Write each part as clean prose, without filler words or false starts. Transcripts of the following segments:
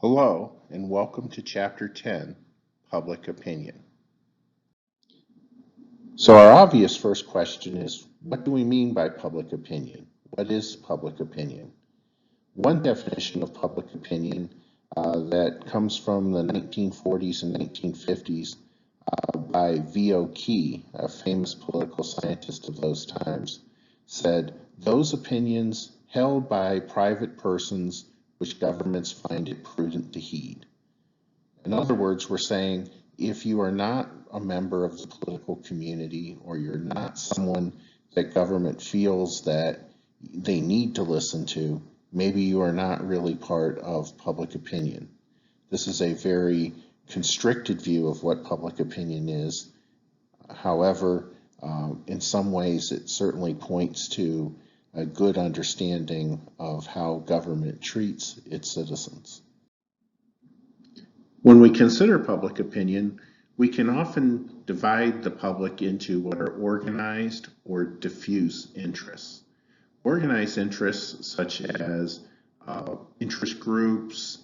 Hello, and welcome to Chapter 10, Public Opinion. So our obvious first question is, what do we mean by public opinion? What is public opinion? One definition of public opinion that comes from the 1940s and 1950s by V.O. Key, a famous political scientist of those times, said, "Those opinions held by private persons which governments find it prudent to heed." In other words, we're saying if you are not a member of the political community or you're not someone that government feels that they need to listen to, maybe you are not really part of public opinion. This is a very constricted view of what public opinion is. However, in some ways it certainly points to a good understanding of how government treats its citizens. When we consider public opinion, we can often divide the public into what are organized or diffuse interests. Organized interests such as interest groups,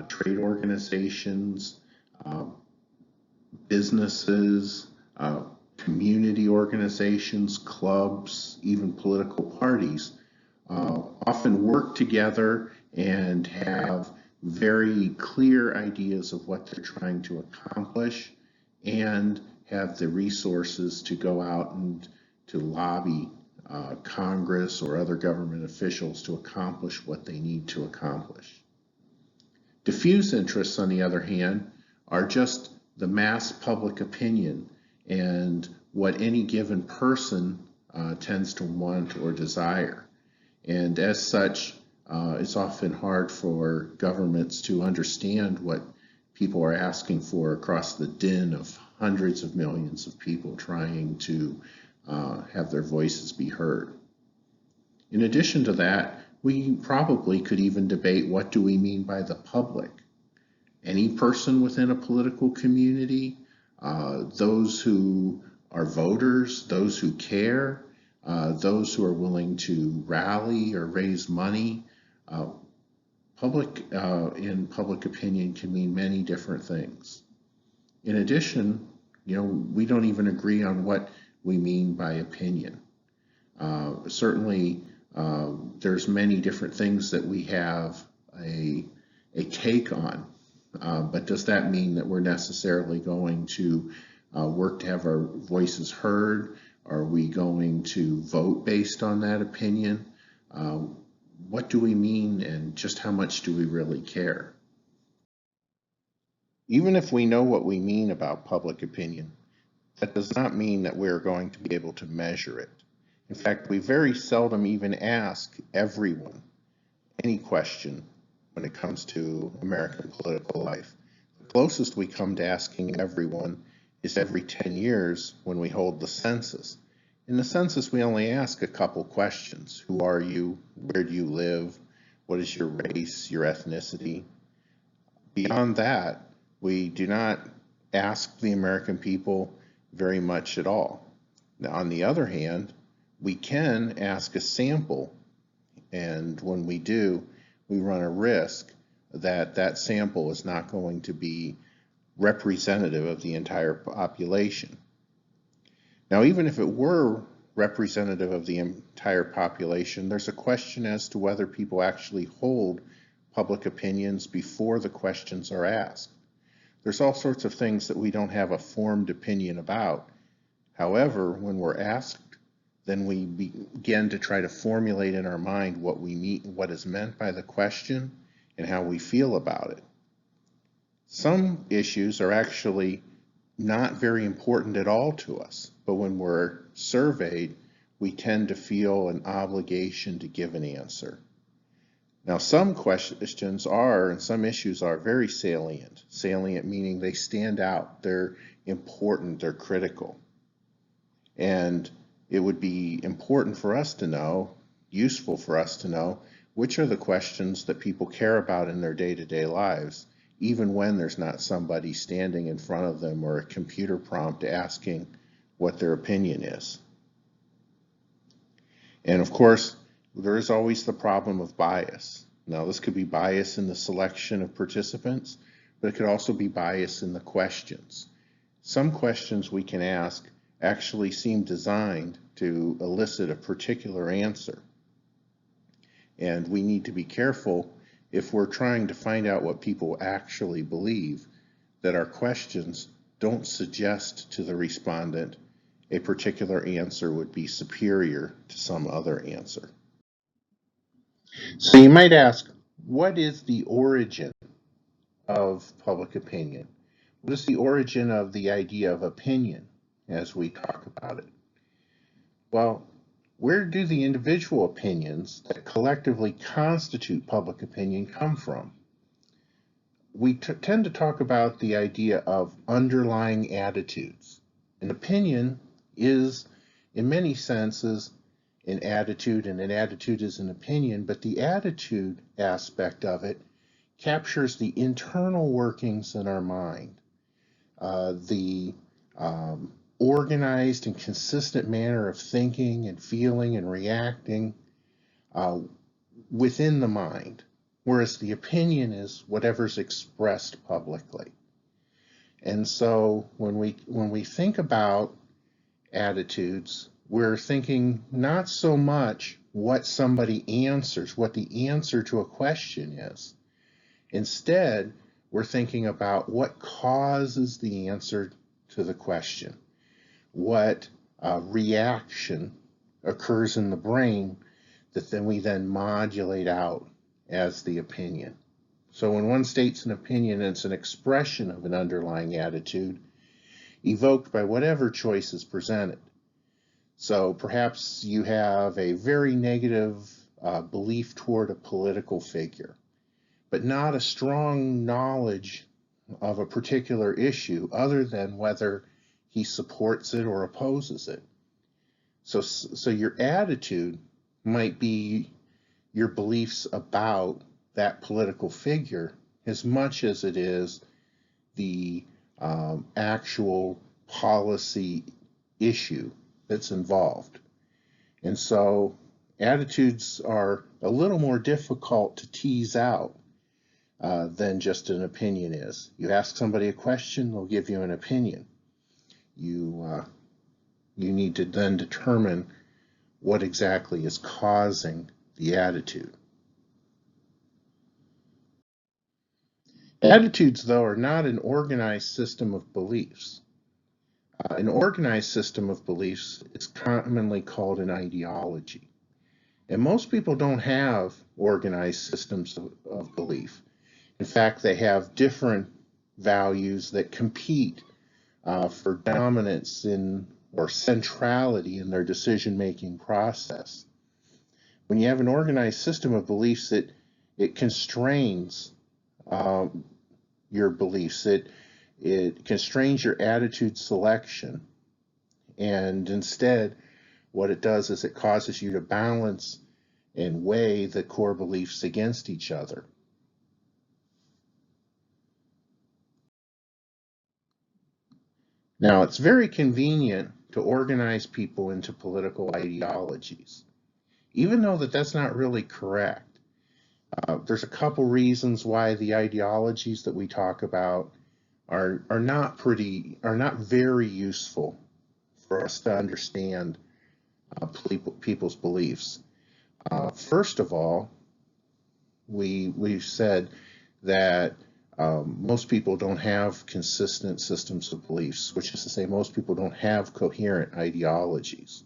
trade organizations, businesses, community organizations, clubs, even political parties, often work together and have very clear ideas of what they're trying to accomplish and have the resources to go out and to lobby Congress or other government officials to accomplish what they need to accomplish. Diffuse interests, on the other hand, are just the mass public opinion and what any given person tends to want or desire. And as such, it's often hard for governments to understand what people are asking for across the din of hundreds of millions of people trying to have their voices be heard. In addition to that, we probably could even debate what do we mean by the public. Any person within a political community, those who are voters, those who care, those who are willing to rally or raise money. In public opinion can mean many different things. In addition, we don't even agree on what we mean by opinion. Certainly, there's many different things that we have a take on, but does that mean that we're necessarily going to work to have our voices heard? Are we going to vote based on that opinion? What do we mean, and just how much do we really care? Even if we know what we mean about public opinion, that does not mean that we're going to be able to measure it. In fact, we very seldom even ask everyone any question when it comes to American political life. The closest we come to asking everyone is every 10 years when we hold the census. In the census, we only ask a couple questions. Who are you? Where do you live? What is your race, your ethnicity? Beyond that, we do not ask the American people very much at all. Now, on the other hand, we can ask a sample, and when we do, we run a risk that that sample is not going to be representative of the entire population. Now, even if it were representative of the entire population, there's a question as to whether people actually hold public opinions before the questions are asked. There's all sorts of things that we don't have a formed opinion about. However, when we're asked, then we begin to try to formulate in our mind what we mean, what is meant by the question, and how we feel about it. Some issues are actually not very important at all to us, but when we're surveyed, we tend to feel an obligation to give an answer. Now, some questions are, and some issues are very salient. Salient meaning they stand out, they're important, they're critical. And it would be important for us to know, useful for us to know, which are the questions that people care about in their day-to-day lives, even when there's not somebody standing in front of them or a computer prompt asking what their opinion is. And of course, there is always the problem of bias. Now, this could be bias in the selection of participants, but it could also be bias in the questions. Some questions we can ask actually seem designed to elicit a particular answer. And we need to be careful if we're trying to find out what people actually believe, that our questions don't suggest to the respondent a particular answer would be superior to some other answer. So you might ask, what is the origin of public opinion? What is the origin of the idea of opinion as we talk about it? Well, where do the individual opinions that collectively constitute public opinion come from? We tend to talk about the idea of underlying attitudes. An opinion is, in many senses, an attitude, and an attitude is an opinion, but the attitude aspect of it captures the internal workings in our mind, the organized and consistent manner of thinking and feeling and reacting within the mind, whereas the opinion is whatever's expressed publicly. And so when we think about attitudes, we're thinking not so much what somebody answers, what the answer to a question is. Instead, we're thinking about what causes the answer to the question, what reaction occurs in the brain that then we modulate out as the opinion. So when one states an opinion, it's an expression of an underlying attitude evoked by whatever choice is presented. So perhaps you have a very negative belief toward a political figure, but not a strong knowledge of a particular issue other than whether he supports it or opposes it. So your attitude might be your beliefs about that political figure as much as it is the actual policy issue that's involved. And so attitudes are a little more difficult to tease out than just an opinion is. You ask somebody a question, they'll give you an opinion. You need to then determine what exactly is causing the attitude. Attitudes, though, are not an organized system of beliefs. An organized system of beliefs is commonly called an ideology. And most people don't have organized systems of belief. In fact, they have different values that compete for dominance or centrality in their decision-making process. When you have an organized system of beliefs, it constrains your beliefs. It constrains your attitude selection. And instead, what it does is it causes you to balance and weigh the core beliefs against each other. Now, it's very convenient to organize people into political ideologies, even though that's not really correct. There's a couple reasons why the ideologies that we talk about are not very useful for us to understand people's beliefs. First of all, we've said that most people don't have consistent systems of beliefs, which is to say most people don't have coherent ideologies.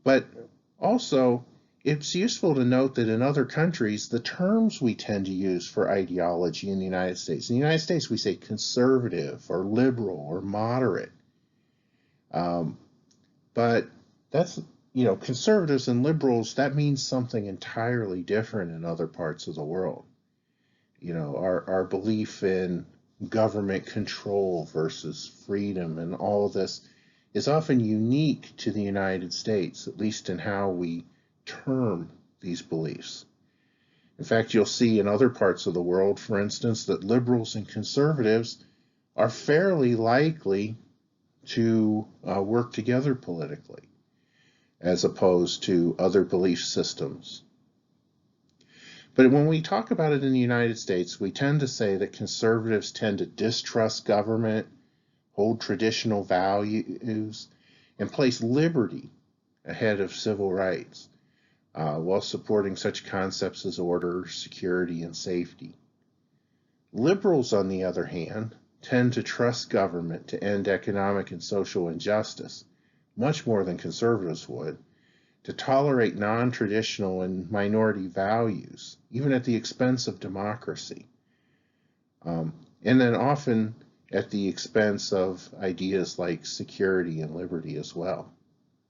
But also, it's useful to note that in other countries, the terms we tend to use for ideology in the United States we say conservative or liberal or moderate. But that's, conservatives and liberals, that means something entirely different in other parts of the world. Our belief in government control versus freedom and all of this is often unique to the United States, at least in how we term these beliefs. In fact, you'll see in other parts of the world, for instance, that liberals and conservatives are fairly likely to work together politically, as opposed to other belief systems. But when we talk about it in the United States, we tend to say that conservatives tend to distrust government, hold traditional values, and place liberty ahead of civil rights, while supporting such concepts as order, security, and safety. Liberals, on the other hand, tend to trust government to end economic and social injustice, much more than conservatives would, to tolerate non-traditional and minority values, even at the expense of democracy, and then often at the expense of ideas like security and liberty as well,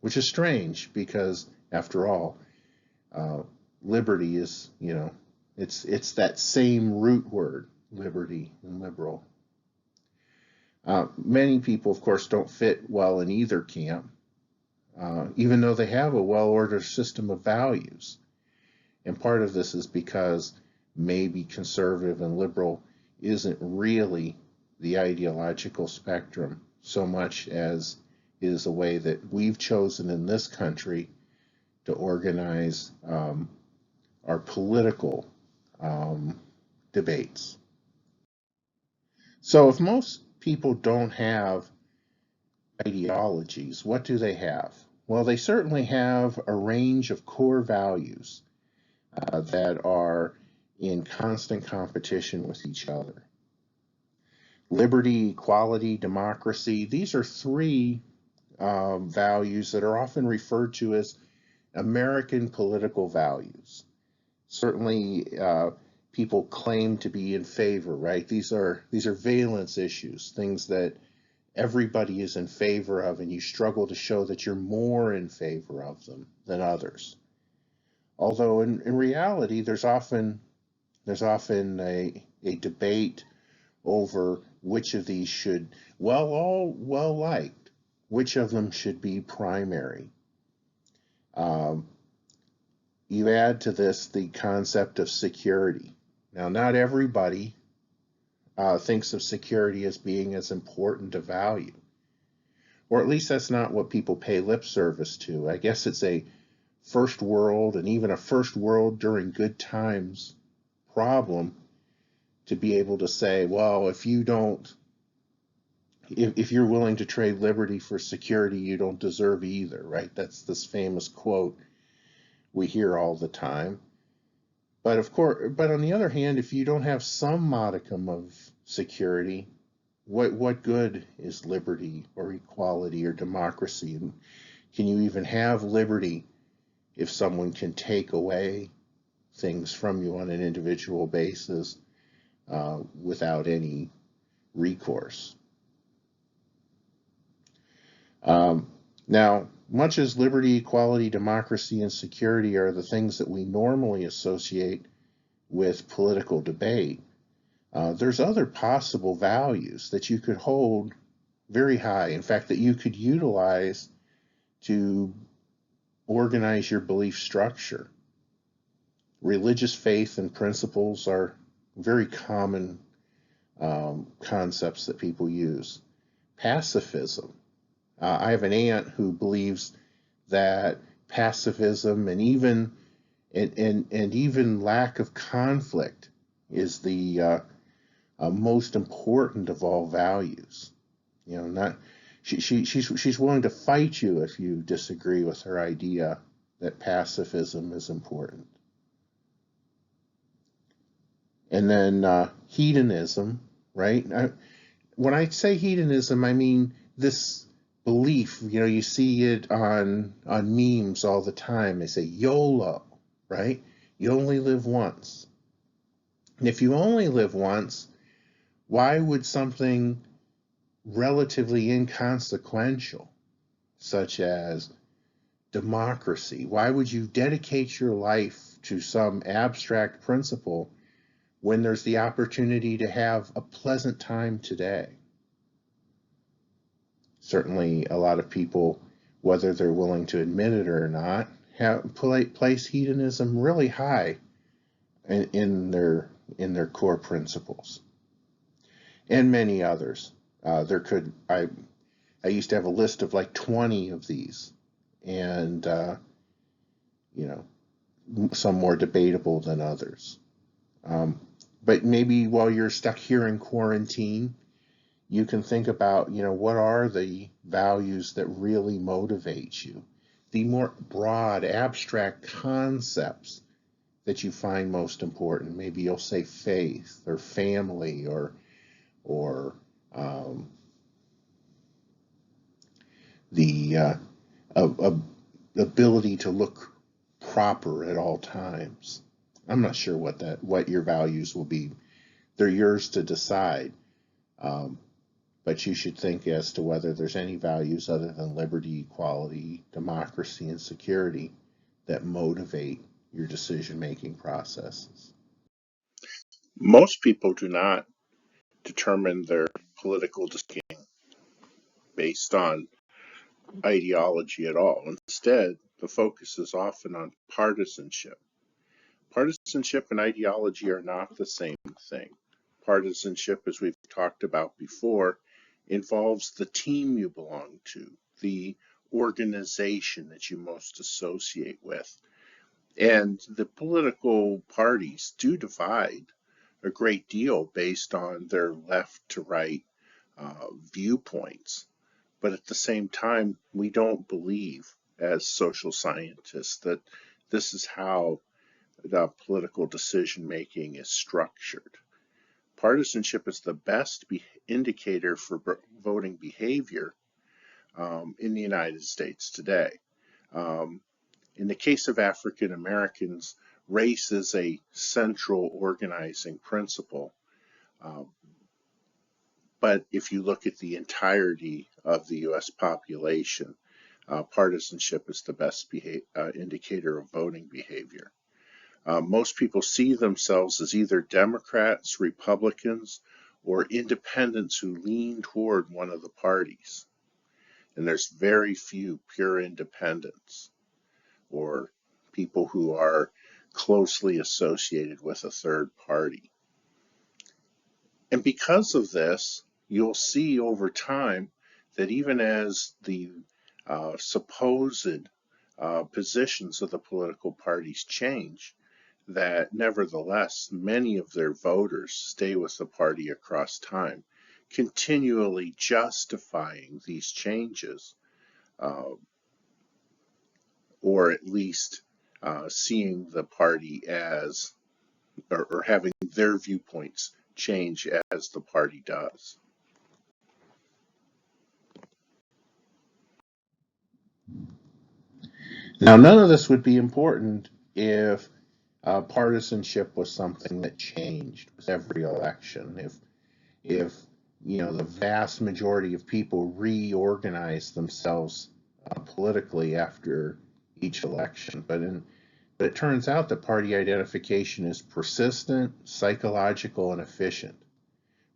which is strange because, after all, liberty is, it's that same root word, liberty and liberal. Many people, of course, don't fit well in either camp, even though they have a well-ordered system of values. And part of this is because maybe conservative and liberal isn't really the ideological spectrum so much as is a way that we've chosen in this country to organize our political debates. So if most people don't have ideologies, what do they have? Well, they certainly have a range of core values that are in constant competition with each other. Liberty, equality, democracy, these are three values that are often referred to as American political values. Certainly, people claim to be in favor, right? These are valence issues, things that everybody is in favor of, and you struggle to show that you're more in favor of them than others. Although in reality, there's often a debate over which of these should, all well liked, which of them should be primary. You add to this the concept of security. Now, not everybody thinks of security as being as important a value, or at least that's not what people pay lip service to. I guess it's a first world, and even a first world during good times problem, to be able to say, well, if you're willing to trade liberty for security, you don't deserve either, right? That's this famous quote we hear all the time. But on the other hand, if you don't have some modicum of security, what good is liberty or equality or democracy? And can you even have liberty if someone can take away things from you on an individual basis without any recourse? Now, much as liberty, equality, democracy, and security are the things that we normally associate with political debate, there's other possible values that you could hold very high. In fact, that you could utilize to organize your belief structure. Religious faith and principles are very common concepts that people use. Pacifism. I have an aunt who believes that pacifism and even lack of conflict is the most important of all values. She's willing to fight you if you disagree with her idea that pacifism is important. And then hedonism, right? When I say hedonism, I mean this belief. You see it on memes all the time. They say YOLO, right? You only live once. And if you only live once, why would something relatively inconsequential, such as democracy, why would you dedicate your life to some abstract principle when there's the opportunity to have a pleasant time today? Certainly, a lot of people, whether they're willing to admit it or not, place hedonism really high in their core principles, and many others. I used to have a list of like 20 of these, and some more debatable than others. But maybe while you're stuck here in quarantine, you can think about, what are the values that really motivate you? The more broad, abstract concepts that you find most important. Maybe you'll say faith or family or the ability to look proper at all times. I'm not sure what your values will be. They're yours to decide. But you should think as to whether there's any values other than liberty, equality, democracy, and security that motivate your decision-making processes. Most people do not determine their political decision based on ideology at all. Instead, the focus is often on partisanship. Partisanship and ideology are not the same thing. Partisanship, as we've talked about before, involves the team you belong to, the organization that you most associate with. And the political parties do divide a great deal based on their left to right viewpoints. But at the same time, we don't believe as social scientists that this is how the political decision making is structured. Partisanship is the best indicator for voting behavior in the United States today. In the case of African Americans, race is a central organizing principle. But if you look at the entirety of the US population, partisanship is the best indicator of voting behavior. Most people see themselves as either Democrats, Republicans, or independents who lean toward one of the parties. And there's very few pure independents or people who are closely associated with a third party. And because of this, you'll see over time that even as the supposed positions of the political parties change, that nevertheless many of their voters stay with the party across time, continually justifying these changes, or at least seeing the party as, or having their viewpoints change as the party does. Now, none of this would be important if partisanship was something that changed with every election. If the vast majority of people reorganized themselves politically after each election, but it turns out that party identification is persistent, psychological, and efficient.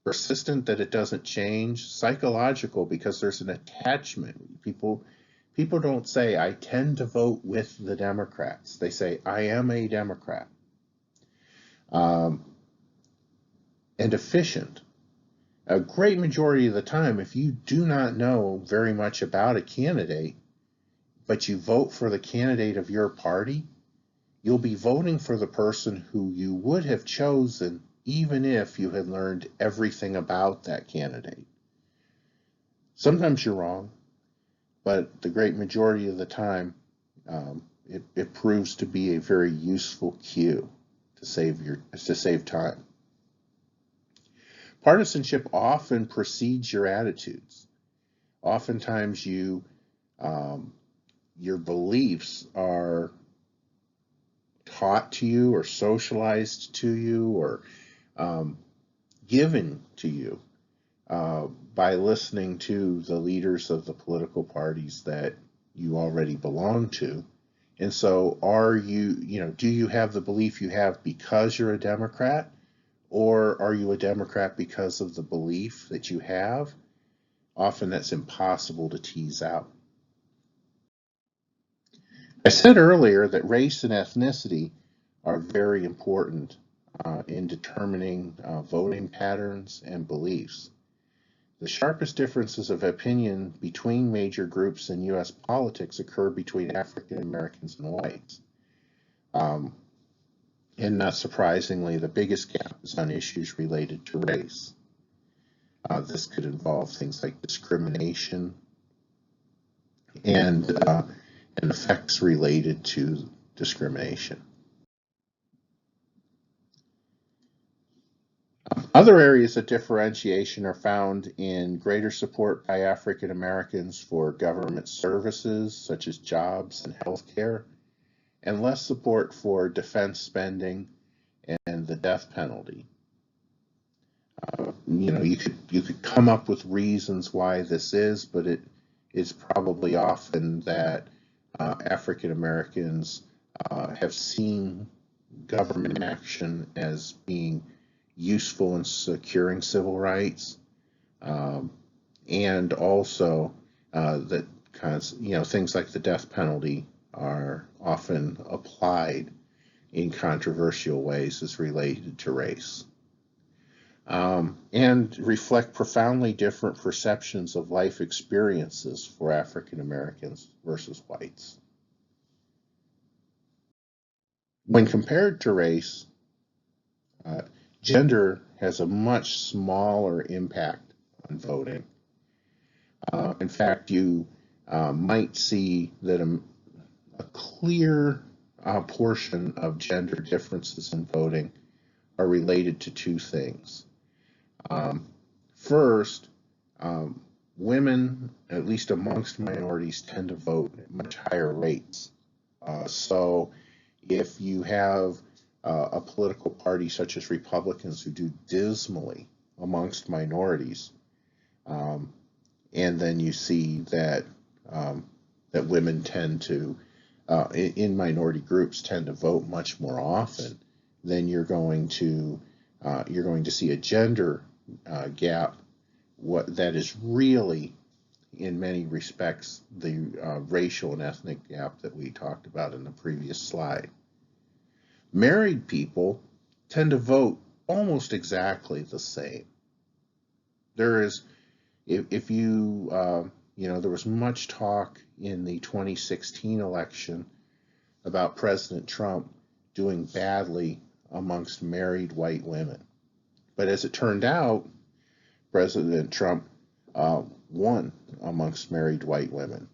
Persistent that it doesn't change, psychological because there's an attachment. People don't say, I tend to vote with the Democrats. They say, I am a Democrat. And efficient. A great majority of the time, if you do not know very much about a candidate, but you vote for the candidate of your party, you'll be voting for the person who you would have chosen even if you had learned everything about that candidate. Sometimes you're wrong, but the great majority of the time, it proves to be a very useful cue to save time. Partisanship often precedes your attitudes. Oftentimes, your beliefs are taught to you, or socialized to you, or given to you by listening to the leaders of the political parties that you already belong to. And so do you have the belief you have because you're a Democrat, or are you a Democrat because of the belief that you have? Often that's impossible to tease out. I said earlier that race and ethnicity are very important in determining voting patterns and beliefs. The sharpest differences of opinion between major groups in U.S. politics occur between African Americans and whites. Um, and not surprisingly, the biggest gap is on issues related to race. This could involve things like discrimination and effects related to discrimination. Other areas of differentiation are found in greater support by African Americans for government services such as jobs and healthcare, and less support for defense spending and the death penalty. You could come up with reasons why this is, but it is probably often that African Americans have seen government action as being useful in securing civil rights, um, and also that things like the death penalty are often applied in controversial ways as related to race, and reflect profoundly different perceptions of life experiences for African Americans versus whites. When compared to race, uh, gender has a much smaller impact on voting. In fact, you might see that a clear portion of gender differences in voting are related to two things. First, um, women, at least amongst minorities, tend to vote at much higher rates. So if you have a political party such as Republicans who do dismally amongst minorities, um, and then you see that that women tend to, in minority groups, tend to vote much more often, then you're going to see a gender gap. What that is really, in many respects, the racial and ethnic gap that we talked about in the previous slide. Married people tend to vote almost exactly the same. There is, if you, there was much talk in the 2016 election about President Trump doing badly amongst married white women. But as it turned out, President Trump won amongst married white women.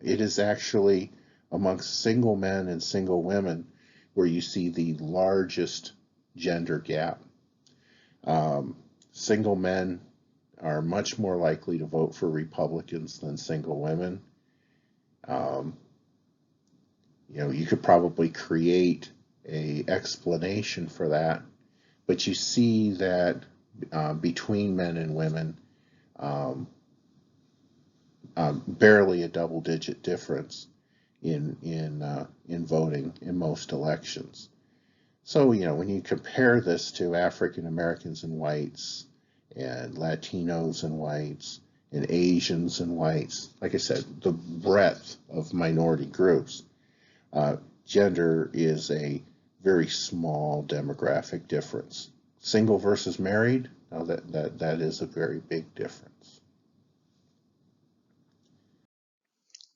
It is actually amongst single men and single women where you see the largest gender gap. Single men are much more likely to vote for Republicans than single women. Um, you could probably create a explanation for that, but you see that between men and women, barely a double-digit difference in voting in most elections. So when you compare this to African Americans and whites, and Latinos and whites, and Asians and whites, like I said, the breadth of minority groups, gender is a very small demographic difference. Single versus married, now that is a very big difference.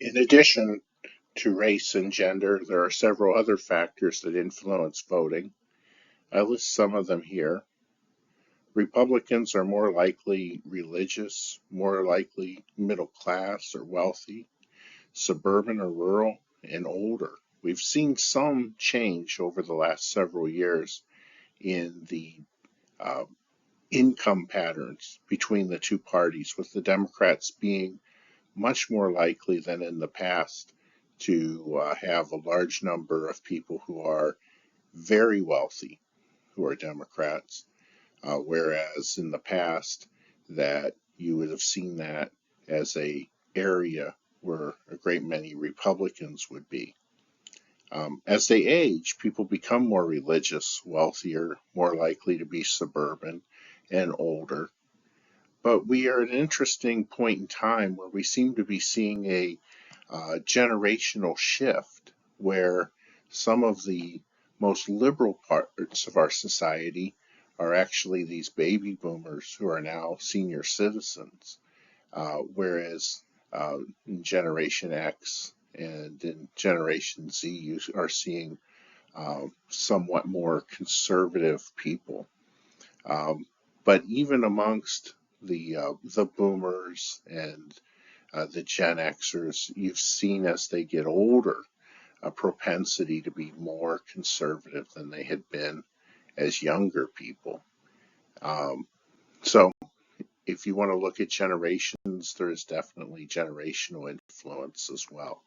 In addition to race and gender, there are several other factors that influence voting. I list some of them here. Republicans are more likely religious, more likely middle class or wealthy, suburban or rural, and older. We've seen some change over the last several years in the uh, income patterns between the two parties, with the Democrats being much more likely than in the past to have a large number of people who are very wealthy who are Democrats, whereas in the past that you would have seen that as a area where a great many Republicans would be. As they age, people become more religious, wealthier, more likely to be suburban, and older. But we are at an interesting point in time where we seem to be seeing a generational shift where some of the most liberal parts of our society are actually these baby boomers who are now senior citizens, whereas in Generation X and in Generation Z, you are seeing somewhat more conservative people. But even amongst the boomers and the Gen Xers, you've seen as they get older a propensity to be more conservative than they had been as younger people. So if you want to look at generations, there is definitely generational influence as well.